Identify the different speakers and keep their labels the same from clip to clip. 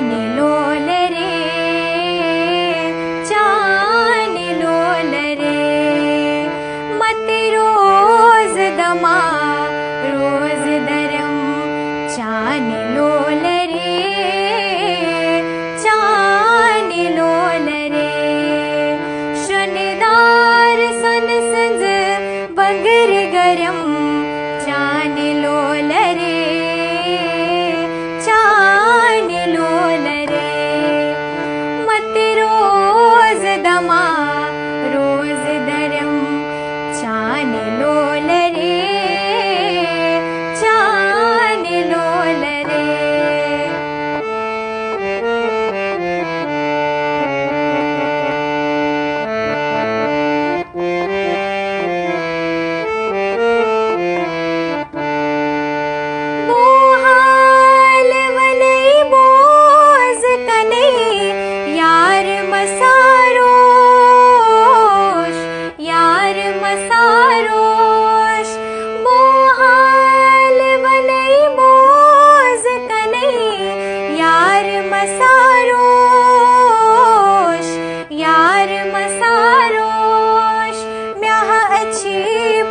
Speaker 1: लोल रे चान लोल रे मत रोज दमा रोज दरम चान लोल रे चान लोल रे शनिदार सन संज बगर गरम चान लोल रे चान लोल रे मत रोज दमा रोज दरम चान लोल रे चान लोल रे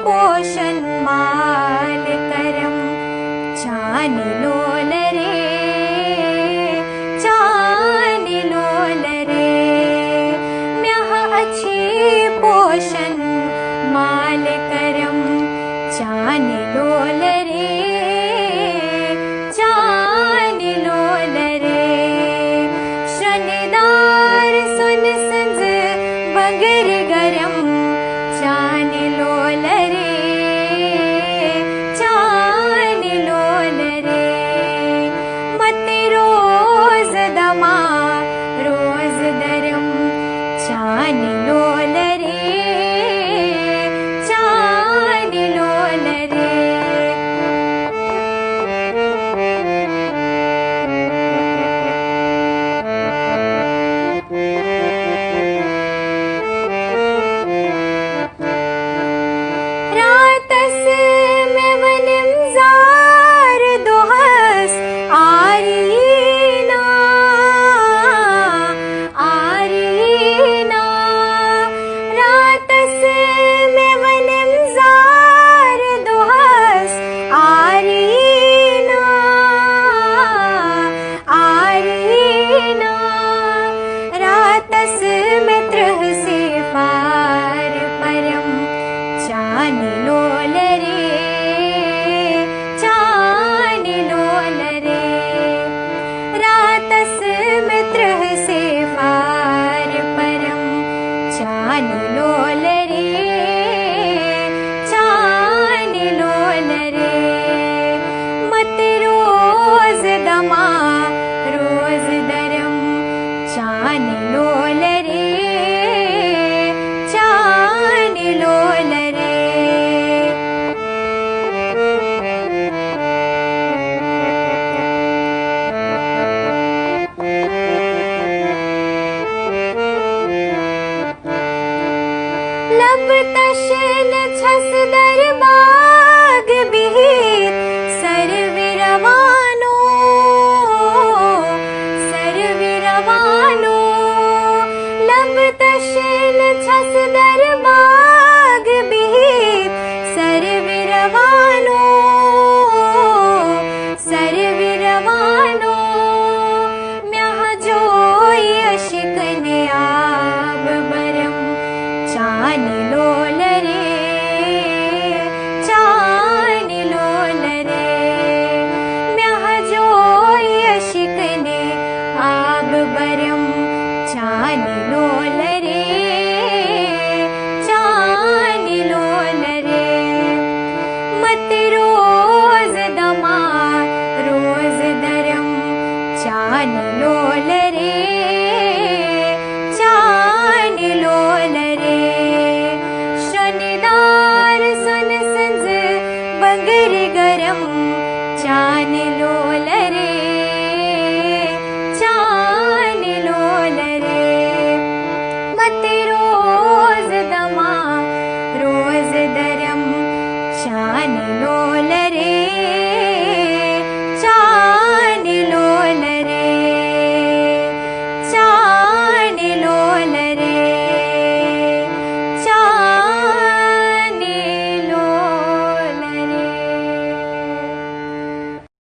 Speaker 1: पोषण माल करम चान लोल रे चान लोल रे म्याह अच्छी पोषण माल करम चान लोल रे चान लोल रे शनिदार सुन संज बगर गरम चान लोल रे चान लोल रे मत रोज दमा रोज दरम चान लोल रे चान लोल रे चान लोल रे चान लोल रे रातस मित्र से पार परम चान लोल रे चान लोल रे मत रोज दमा रोज दरम चान लोल रे चान लोल रे लब तशन छस दरबाग बिहित सर्विरवानो सर्विरवानो लब तशन छस दरबाग बिहित सर्विरवानो सर्विरवानो म्याह जोई अशिकने आब बरम चान लोल रे चान लोल रे म्याह जोई अशिकने आब बरम चान लोल रे चान लोल रे मत रोज दमा रोज दरम चान लोल रे चान लोल रे शनिदार सुन संज बगर गरम चान लोल रे चान लोल रे मत रोज दमा रोज दरम चान लोल रे